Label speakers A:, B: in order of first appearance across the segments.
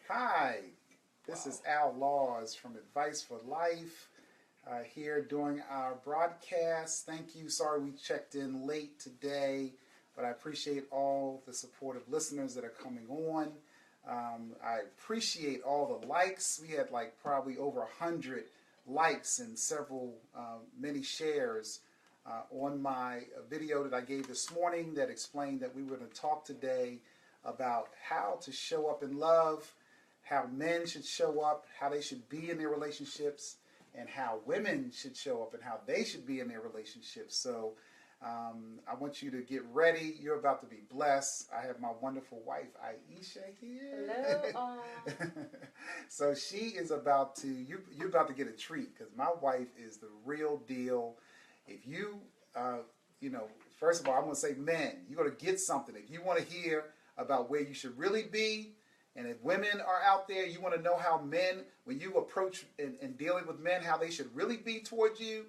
A: Hi, this is Al Laws from Advice for Life here doing our broadcast. Thank you. Sorry we checked in late today, but I appreciate all the supportive listeners that are coming on. I appreciate all the likes. We had like probably over 100 likes and many shares on my video that I gave this morning that explained that we were going to talk today about how to show up in love, how men should show up, how they should be in their relationships, and how women should show up and how they should be in their relationships. So I want you to get ready. You're about to be blessed. I have my wonderful wife, Aisha, here.
B: Hello.
A: So she is about to, you're about to get a treat because my wife is the real deal. If you, first of all, I'm going to say men, you're going to get something. If you want to hear about where you should really be, and if women are out there, you want to know how men, when you approach and dealing with men, how they should really be towards you,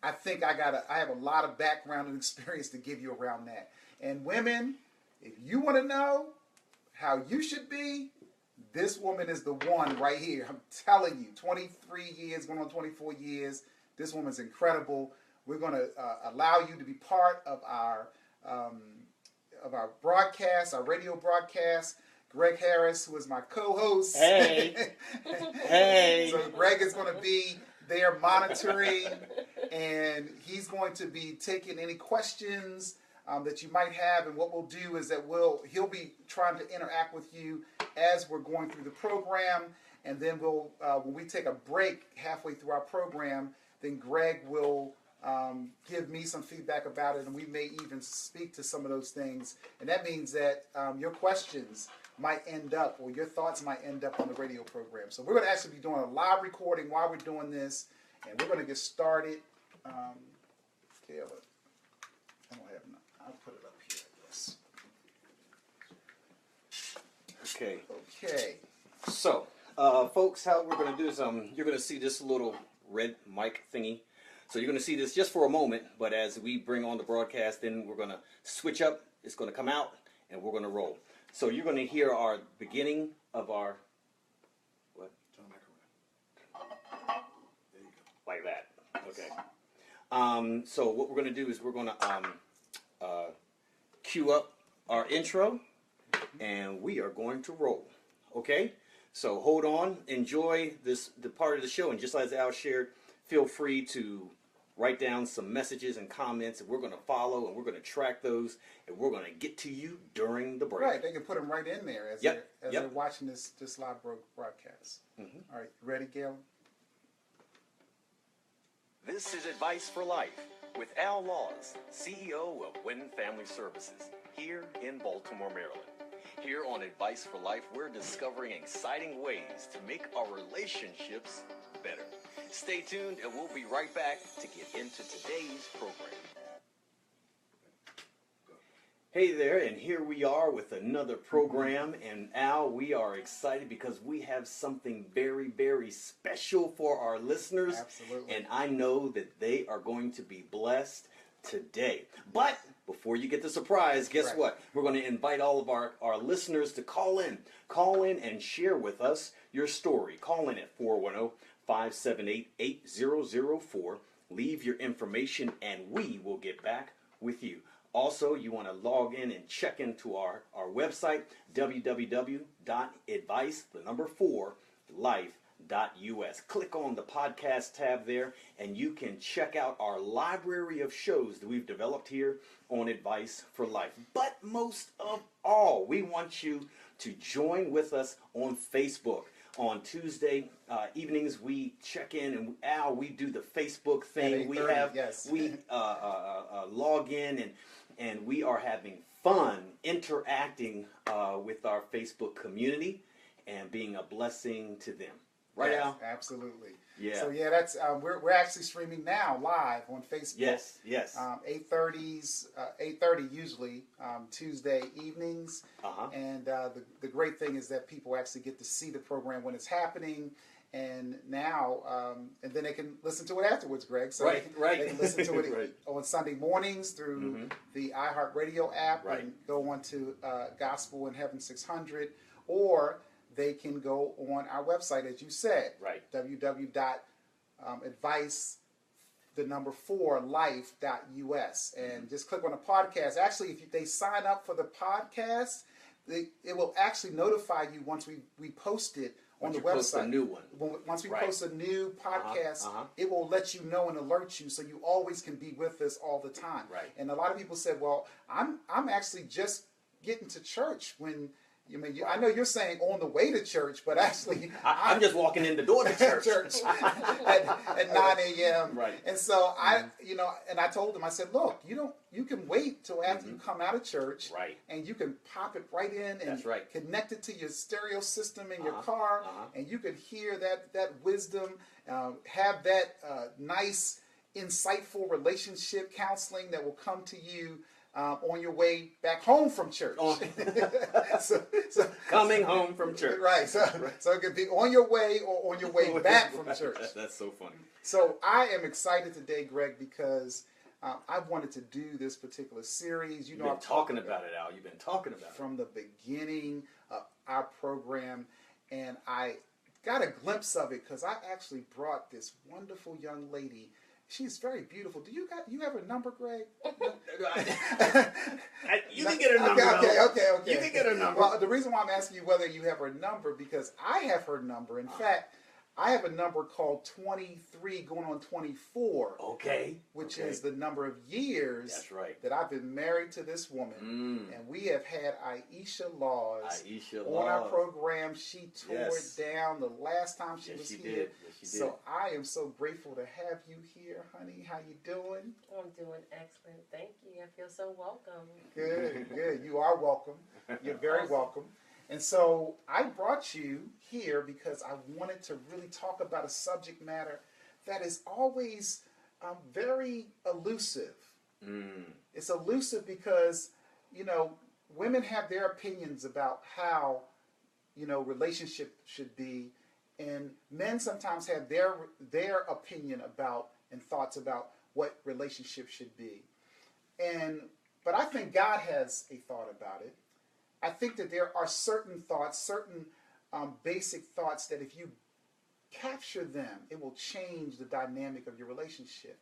A: I think I have a lot of background and experience to give you around that. And women, if you want to know how you should be, this woman is the one right here. I'm telling you, 23 years, going on 24 years, this woman's incredible. We're going to allow you to be part of our broadcast, our radio broadcast. Greg Harris, who is my co-host.
C: Hey. Hey.
A: So Greg is going to be there monitoring, and he's going to be taking any questions that you might have. And what we'll do is that he'll be trying to interact with you as we're going through the program. And then when we take a break halfway through our program, then Greg will give me some feedback about it, and we may even speak to some of those things. And that means that your questions might end up, or your thoughts might end up on the radio program. So we're going to actually be doing a live recording while we're doing this, and we're going to get started. I don't have enough. I'll put it up here, I guess.
C: Okay.
A: Okay.
C: So, folks, how we're going to do is you're going to see this little red mic thingy. So you're going to see this just for a moment, but as we bring on the broadcast, then we're going to switch up. It's going to come out, and we're going to roll. So you're going to hear our beginning of our, what?
A: John McElroy. There you go.
C: Like that. Okay. So what we're going to do is we're going to cue up our intro, and we are going to roll. Okay? So hold on. Enjoy the part of the show, and just as Al shared, feel free to write down some messages and comments, and we're going to follow, and we're going to track those, and we're going to get to you during the break.
A: Right, they can put them right in there as they're watching this live broadcast. Mm-hmm. All right, ready, Gail?
D: This is Advice for Life with Al Laws, CEO of Win Family Services, here in Baltimore, Maryland. Here on Advice for Life, we're discovering exciting ways to make our relationships better. Stay tuned, and we'll be right back to get into today's program.
C: Hey there, and here we are with another program. And Al, we are excited because we have something very, very special for our listeners.
A: Absolutely.
C: And I know that they are going to be blessed today. But before you get the surprise, guess what? We're going to invite all of our listeners to call in. Call in and share with us your story. Call in at 410-578-8004. Leave your information, and we will get back with you. Also, you want to log in and check into our website, www.advice4life.us. Click on the podcast tab there, and you can check out our library of shows that we've developed here on Advice for Life. But most of all, we want you to join with us on Facebook. On Tuesday evenings, we check in, and Al, we do the Facebook thing. We log in, and we are having fun interacting with our Facebook community and being a blessing to them. Right,
A: yes,
C: Al?
A: Absolutely.
C: Yeah.
A: So yeah, that's we're actually streaming now live on Facebook.
C: Yes.
A: 8:30 usually Tuesday evenings.
C: Uh-huh.
A: And the great thing is that people actually get to see the program when it's happening. And now, and then they can listen to it afterwards, Greg. So
C: Right.
A: They can listen to it
C: Right.
A: on Sunday mornings through the iHeartRadio app,
C: Right.
A: and go on to Gospel in Heaven 600, or they can go on our website, as you said,
C: Right.
A: www.advice, the number 4, life.us, and just click on the podcast. Actually, if they sign up for the podcast, it will actually notify you once we post it on the website.
C: Post a new one.
A: Once we
C: Right.
A: post a new podcast,
C: Uh-huh.
A: it will let you know and alert you, so you always can be with us all the time.
C: Right.
A: And a lot of people said, "Well, I'm actually just getting to church when." I know you're saying on the way to church, but actually,
C: I'm just walking in the door to church.
A: at 9 a.m.
C: Right.
A: And so and I told them, I said, look, you can wait till after you come out of church,
C: Right.
A: and you can pop it right in and
C: That's right.
A: connect it to your stereo system in your car, and you can hear that wisdom, have that nice, insightful relationship counseling that will come to you on your way back home from church. so,
C: Coming home from church.
A: Right. So it could be on your way or on your way back from church.
C: That's so funny.
A: So I am excited today, Greg, because I wanted to do this particular series.
C: You've been talking about it, Al. You've been talking about it.
A: From the beginning of our program, and I got a glimpse of it because I actually brought this wonderful young lady. She's very beautiful. Do you have her number, Greg?
C: You can get her number.
A: Okay.
C: You can get her number.
A: Well, the reason why I'm asking you whether you have her number, because I have her number. In fact, I have a number called 23 going on 24.
C: Okay.
A: Which is the number of years
C: That's right.
A: that I've been married to this woman. And we have had Aisha Laws on our program. She tore it down the last time she was here.
C: Yes, she did.
A: So I am so grateful to have you here, honey. How you doing?
B: I'm doing excellent. Thank you. I feel so welcome.
A: Good. You are welcome. You're very welcome. And so I brought you here because I wanted to really talk about a subject matter that is always very elusive. It's elusive because, women have their opinions about how, relationship should be, and men sometimes have their opinion about and thoughts about what relationship should be. But I think God has a thought about it. I think that there are certain thoughts, certain basic thoughts that if you capture them, it will change the dynamic of your relationship.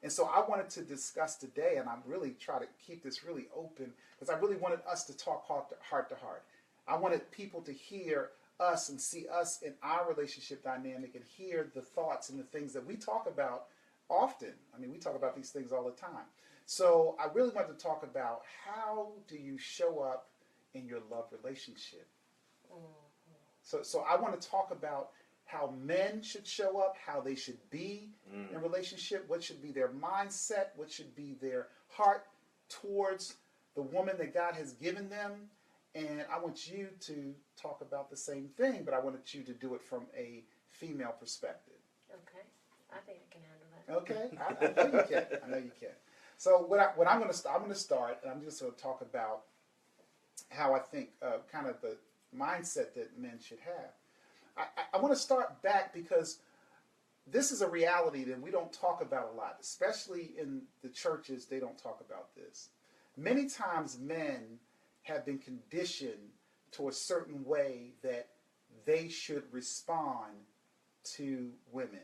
A: And so I wanted to discuss today, and I'm really trying to keep this really open, because I really wanted us to talk heart to heart. I wanted people to hear us and see us in our relationship dynamic and hear the thoughts and the things that we talk about often. I mean, we talk about these things all the time. So I really wanted to talk about how do you show up in your love relationship. So I want to talk about how men should show up, how they should be in a relationship, what should be their mindset, what should be their heart towards the woman that God has given them. And I want you to talk about the same thing, but I wanted you to do it from a female perspective.
B: Okay. I think I can handle that.
A: Okay, I know you can. I know you can. So I'm going to start, and I'm just going to talk about how I think kind of the mindset that men should have. I want to start back because this is a reality that we don't talk about a lot, especially in the churches. They don't talk about this. Many times men have been conditioned to a certain way that they should respond to women.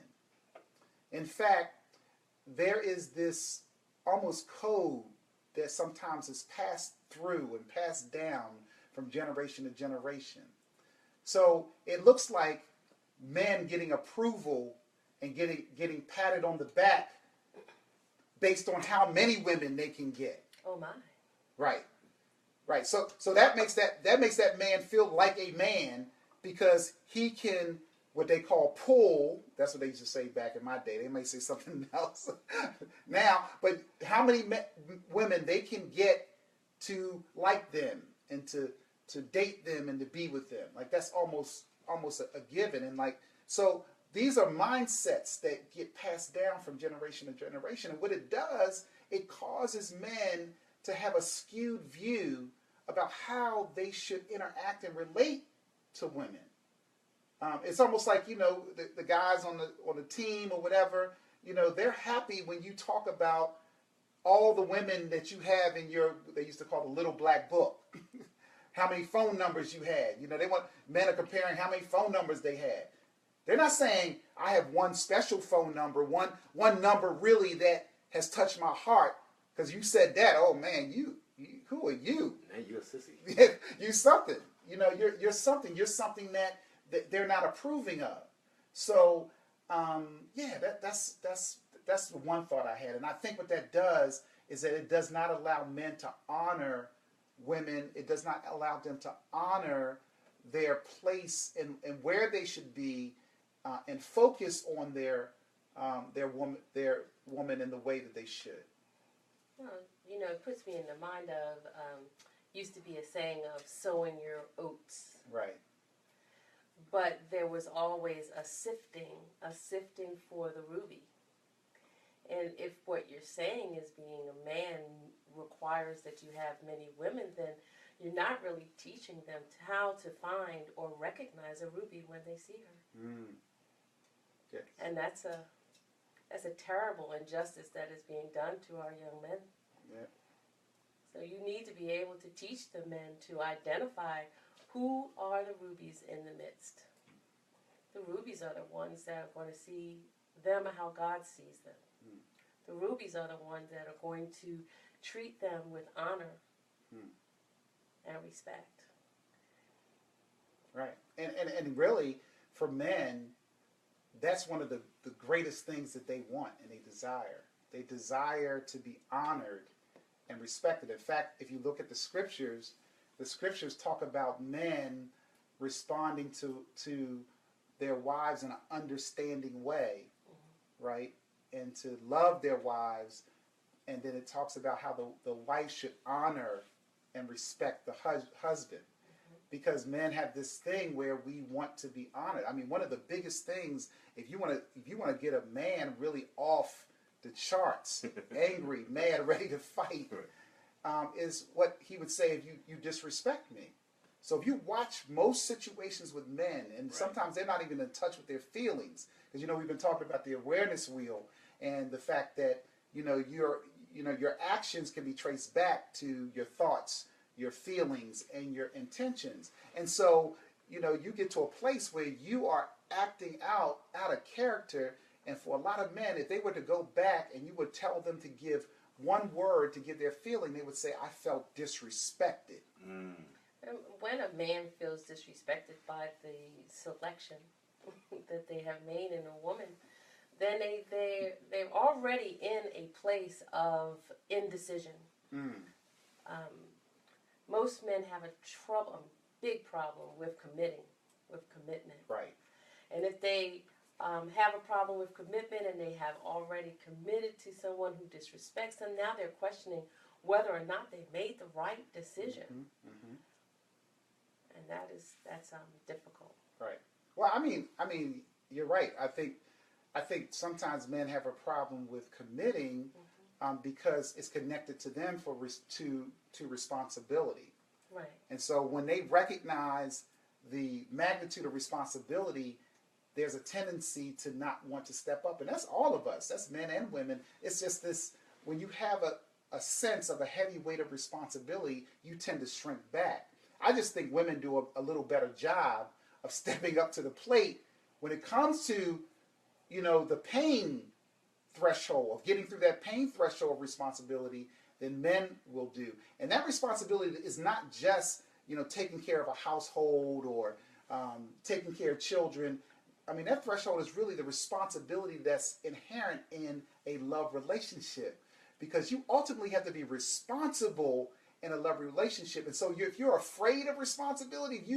A: In fact, there is this almost code that sometimes is passed through and passed down from generation to generation. So it looks like men getting approval and getting patted on the back based on how many women they can get.
B: Oh my.
A: Right. So that makes that man feel like a man because he can, what they call pull. That's what they used to say back in my day. They may say something else now, but how many women they can get to like them and to date them and to be with them. Like that's almost a given. And like, so these are mindsets that get passed down from generation to generation. And what it does, it causes men to have a skewed view about how they should interact and relate to women. It's almost like, the guys on the team or whatever, they're happy when you talk about all the women that you have in your, they used to call the little black book. how many phone numbers you had. You know, men are comparing how many phone numbers they had. They're not saying I have one special phone number, one number really that has touched my heart. Because you said that, oh man, you who are you?
C: Man, you a sissy.
A: You something. You know, you're something. You're something that they're not approving of. So that's the one thought I had, and I think what that does is that it does not allow men to honor women. It does not allow them to honor their place and where they should be, and focus on their woman in the way that they should.
B: Well, you know, it puts me in the mind of, used to be a saying of sowing your oats.
A: Right.
B: But there was always a sifting for the ruby. And if what you're saying is being a man requires that you have many women, then you're not really teaching them how to find or recognize a ruby when they see her.
A: Mm. Yes.
B: And that's a terrible injustice that is being done to our young men.
A: Yeah.
B: So you need to be able to teach the men to identify who are the rubies in the midst. The rubies are the ones that are going to see them how God sees them.
A: Mm.
B: The rubies are the ones that are going to treat them with honor and respect.
A: Right. And really, for men, that's one of the greatest things that they want and they desire. They desire to be honored and respected. In fact, if you look at the scriptures talk about men responding to their wives in an understanding way, right? And to love their wives. And then it talks about how the wife should honor and respect the husband. Because men have this thing where we want to be honored. I mean, one of the biggest things, if you want to get a man really off the charts, angry, mad, ready to fight, is what he would say if you disrespect me. So if you watch most situations with men, and sometimes they're not even in touch with their feelings, because we've been talking about the awareness wheel and the fact that your actions can be traced back to your thoughts, your feelings, and your intentions. And so you get to a place where you are acting out of character. And for a lot of men, if they were to go back and you would tell them to give one word to give their feeling, they would say, I felt disrespected.
B: And when a man feels disrespected by the selection that they have made in a woman, then they're already in a place of indecision. Most men have a big problem with commitment.
A: Right.
B: And if they have a problem with commitment and they have already committed to someone who disrespects them, now they're questioning whether or not they made the right decision. And that's difficult.
A: Right. Well, I mean, you're right. I think sometimes men have a problem with committing because it's connected to them to responsibility.
B: Right.
A: And so when they recognize the magnitude of responsibility, there's a tendency to not want to step up. And that's all of us. That's men and women. It's just this, when you have a sense of a heavy weight of responsibility, you tend to shrink back. I just think women do a little better job of stepping up to the plate when it comes to, the pain threshold, of getting through that pain threshold of responsibility than men will do. And that responsibility is not just, taking care of a household or taking care of children. I mean, that threshold is really the responsibility that's inherent in a love relationship, because you ultimately have to be responsible in a love relationship. And so if you're afraid of responsibility, if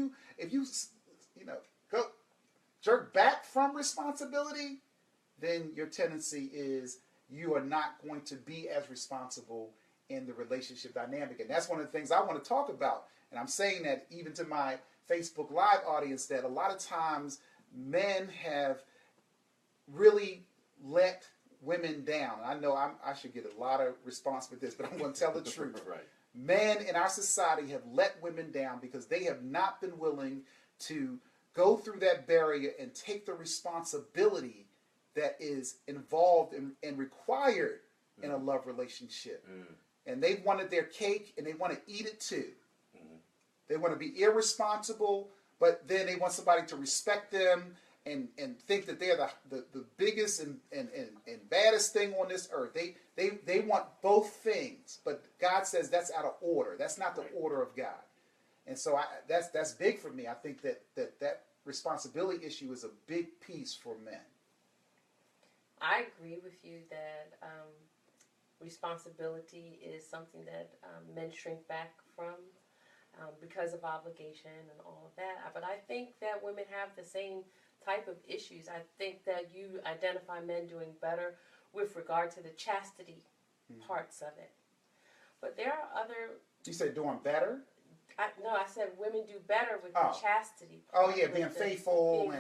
A: you go jerk back from responsibility, then your tendency is you are not going to be as responsible in the relationship dynamic. And that's one of the things I want to talk about. And I'm saying that even to my Facebook Live audience, that a lot of times men have really let women down. I know I should get a lot of response for this, but I'm going to tell the truth.
C: Right.
A: Men in our society have let women down because they have not been willing to go through that barrier and take the responsibility that is involved and required in a love relationship. And they wanted their cake and they want to eat it too. They want to be irresponsible, but then they want somebody to respect them and think that they're the biggest and baddest thing on this earth. They want both things, but God says that's out of order. That's not the order of God. And so that's big for me. I think that responsibility issue is a big piece for men.
B: I agree with you that responsibility is something that men shrink back from because of obligation and all of that. But I think that women have the same type of issues. I think that you identify men doing better with regard to the chastity parts of it. But there are other...
A: You say doing better?
B: I said women do better with the chastity
A: part.
B: Oh,
A: yeah, being faithful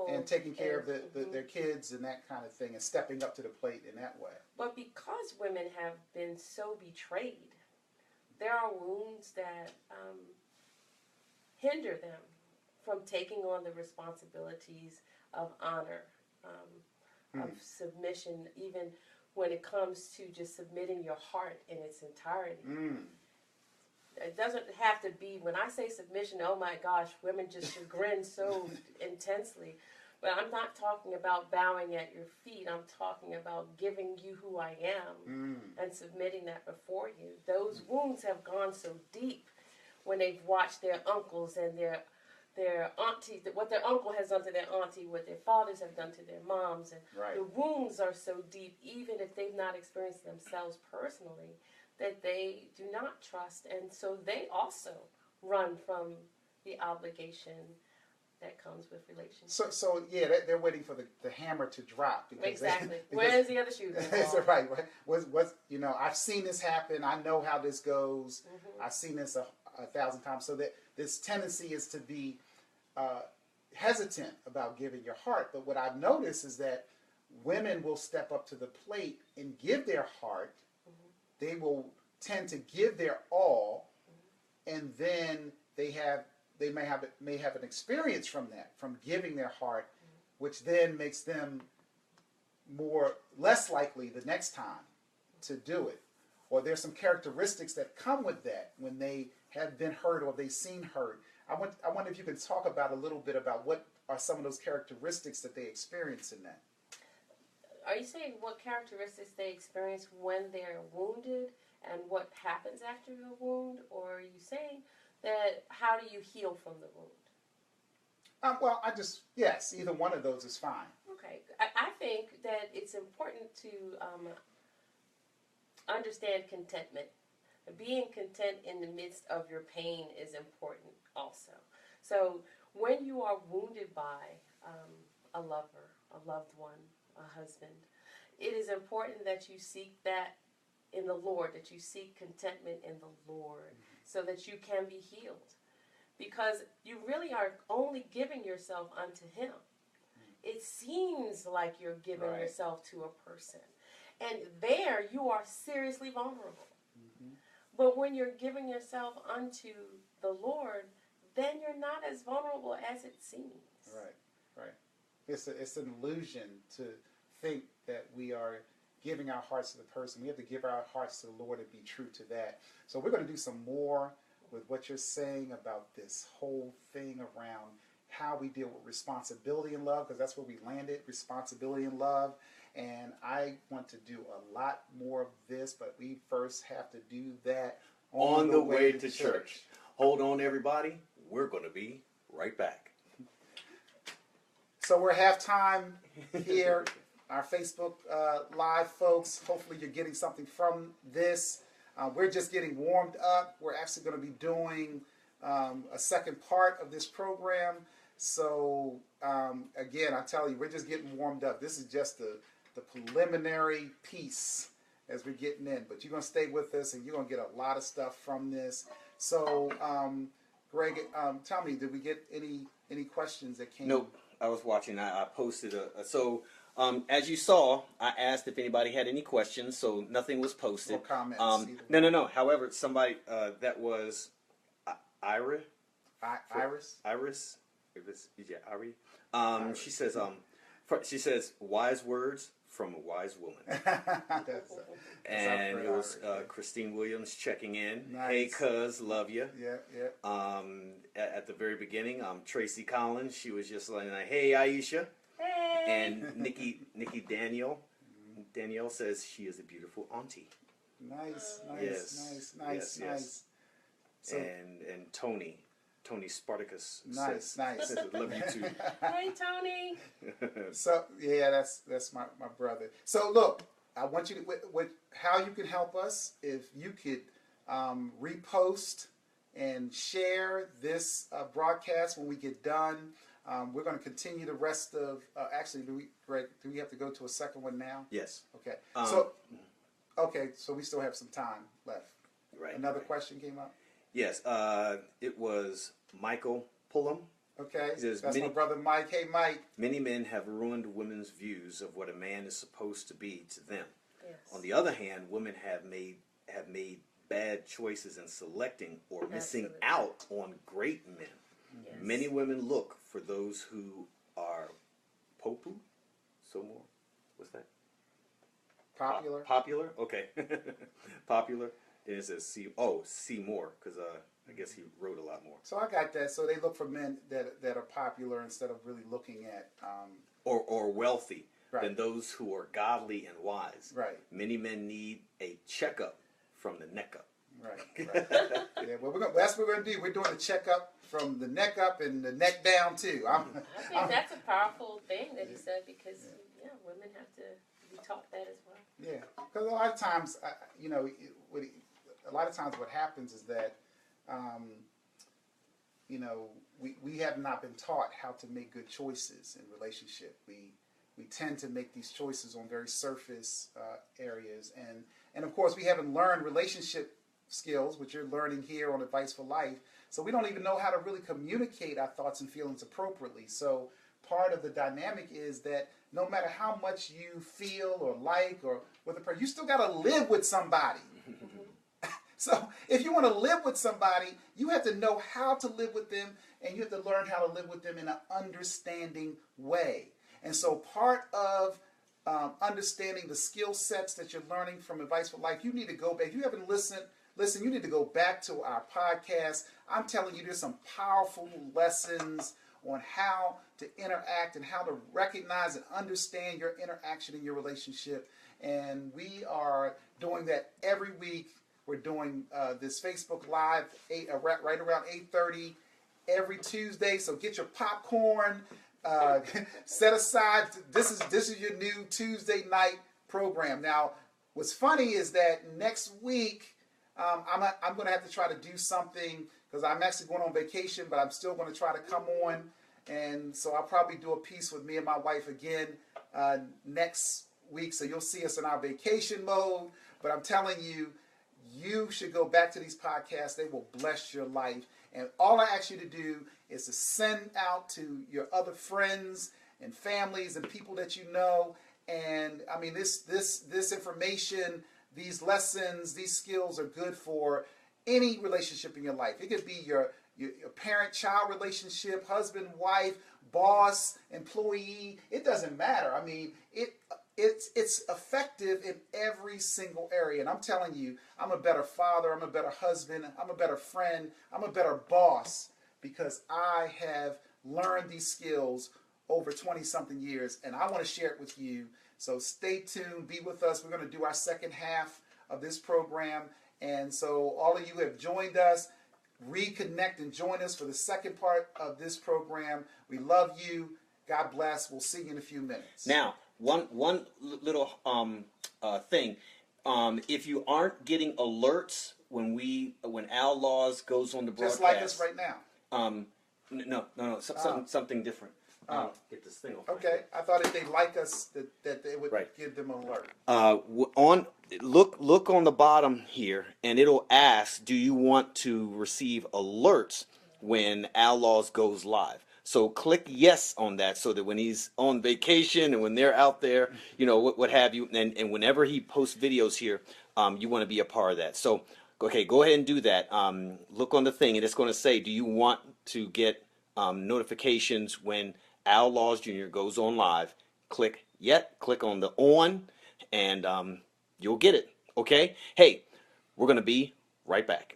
B: and
A: taking care of their kids and that kind of thing and stepping up to the plate in that way.
B: But because women have been so betrayed, there are wounds that hinder them from taking on the responsibilities of honor, of submission, even when it comes to just submitting your heart in its entirety. It doesn't have to be, when I say submission, oh my gosh, women just chagrin so intensely. But I'm not talking about bowing at your feet. I'm talking about giving you who I am and submitting that before you. Those wounds have gone so deep when they've watched their uncles and their aunties, what their uncle has done to their auntie, what their fathers have done to their moms. And the wounds are so deep, even if they've not experienced themselves personally, that they do not trust. And so they also run from the obligation that comes with relationships.
A: So yeah, they're waiting for the hammer to drop.
B: Exactly. Where's the other shoe?
A: That's right. What's I've seen this happen. I know how this goes. I've seen this a 1,000 times. So that this tendency is to be hesitant about giving your heart. But what I've noticed is that women will step up to the plate and give their heart. They will tend to give their all, and then they may have an experience from that, from giving their heart, which then makes them less likely the next time to do it. Or there's some characteristics that come with that when they have been hurt or they've seen hurt. I wonder if you can talk about a little bit about what are some of those characteristics that they experience in that.
B: Are you saying what characteristics they experience when they're wounded and what happens after the wound? Or are you saying that how do you heal from the wound?
A: Well, yes, either one of those is fine.
B: Okay. I think that it's important to understand contentment. Being content in the midst of your pain is important also. So when you are wounded by a lover, a loved one, a husband, it is important that you seek that in the Lord, that you seek contentment in the Lord so that you can be healed. Because you really are only giving yourself unto Him. It seems like you're giving yourself to a person. And there you are seriously vulnerable. But when you're giving yourself unto the Lord, then you're not as vulnerable as it seems.
A: Right. It's an illusion to think that we are giving our hearts to the person. We have to give our hearts to the Lord and be true to that. So we're going to do some more with what you're saying about this whole thing around how we deal with responsibility and love, because that's where we landed, responsibility and love. And I want to do a lot more of this, but we first have to do that
C: on the way to church. Hold on, everybody. We're going to be right back.
A: So we're halftime here, our Facebook Live folks. Hopefully you're getting something from this. We're just getting warmed up. We're actually going to be doing a second part of this program. So again, I tell you, we're just getting warmed up. This is just the preliminary piece as we're getting in. But you're going to stay with us, and you're going to get a lot of stuff from this. So, Greg, tell me, did we get any questions that came?
C: Nope. I was watching. I posted as you saw, I asked if anybody had any questions, so nothing was posted.
A: No comments.
C: No. However, somebody that was Iris. Yeah, Ari. She says wise words from a wise woman.
A: That's
C: And
A: our
C: it was
A: friend,
C: Christine Williams checking in.
A: Nice.
C: Hey, cuz, love you.
A: yeah.
C: At the very beginning, Tracy Collins. She was just like, hey, Aisha.
B: Hey.
C: And Nikki Danielle says she is a beautiful auntie.
A: Nice,
C: Yes.
A: nice.
C: Yes.
A: So,
C: And Tony Spartacus
A: Nice.
C: says love you too.
B: Hey, Tony.
A: So yeah, that's my brother. So look, I want you to with how you can help us. If you could repost and share this broadcast when we get done. We're going to continue the rest of. Actually, do we have to go to a second one now?
C: Yes.
A: Okay.
C: Um,
A: So we still have some time left.
C: Right.
A: Another question came up.
C: Yes. It was Michael Pullum.
A: Okay.
C: He says,
A: That's my brother Mike. Hey, Mike.
C: Many men have ruined women's views of what a man is supposed to be to them.
B: Yes.
C: On the other hand, women have made bad choices in selecting or missing
B: Absolutely.
C: out on great men.
B: Yes.
C: Many women look for those who are popu. So more. What's that?
A: Popular.
C: Popular. Okay. Popular. Then it says see more because I guess he wrote a lot more.
A: So I got that. So they look for men that are popular instead of really looking at.
C: Or wealthy
A: Right.
C: than those who are godly and wise.
A: Right.
C: Many men need a checkup from the neck up.
A: Right. Yeah. Well, that's what we're gonna do. We're doing a checkup from the neck up and the neck down too.
B: I think that's a powerful thing that he said because women have to be taught that as well.
A: Yeah, because a lot of times, a lot of times what happens is that, we have not been taught how to make good choices in relationship. We tend to make these choices on very surface areas, and of course we haven't learned relationship skills, which you're learning here on Advice for Life. So we don't even know how to really communicate our thoughts and feelings appropriately. So part of the dynamic is that no matter how much you feel or like or with a person, you still got to live with somebody. So if you want to live with somebody, you have to know how to live with them, and you have to learn how to live with them in an understanding way. And so part of understanding the skill sets that you're learning from Advice for Life, you need to go back. If you haven't listened, you need to go back to our podcast. I'm telling you, there's some powerful lessons on how to interact and how to recognize and understand your interaction in your relationship. And we are doing that every week. We're doing this Facebook Live right around 8:30 every Tuesday. So get your popcorn. Set aside. This is your new Tuesday night program. Now, what's funny is that next week I'm going to have to try to do something because I'm actually going on vacation, but I'm still going to try to come on, and so I'll probably do a piece with me and my wife again next week. So you'll see us in our vacation mode. But I'm telling you, you should go back to these podcasts. They will bless your life. And all I ask you to do is to send out to your other friends and families and people that you know. And I mean, this information, these lessons, these skills are good for any relationship in your life. It could be your parent-child relationship, husband, wife, boss, employee. It doesn't matter. I mean, it's effective in every single area. And I'm telling you, I'm a better father, I'm a better husband, I'm a better friend, I'm a better boss because I have learned these skills over 20-something years, and I want to share it with you. So stay tuned, be with us. We're going to do our second half of this program. And so all of you who have joined us, reconnect and join us for the second part of this program. We love you. God bless. We'll see you in a few minutes.
C: Now, one little thing. If you aren't getting alerts when Al Laws goes on the broadcast,
A: just like us right now.
C: No, something different. Get this thing off.
A: Okay, I thought if they like us, that they would
C: Right.
A: give them an alert.
C: Look on the bottom here, and it'll ask, do you want to receive alerts when Al Laws goes live? So click yes on that, so that when he's on vacation and when they're out there, what have you, and whenever he posts videos here, you want to be a part of that. So, okay, go ahead and do that. Look on the thing, and it's going to say, do you want to get notifications when Al Laws Jr. goes on live? Click yet, click on the on, and you'll get it. Okay? Hey, we're going to be right back.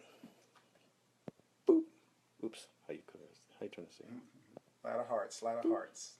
C: Boop. Oops. How you turn this?
A: A lot of hearts, a lot of hearts.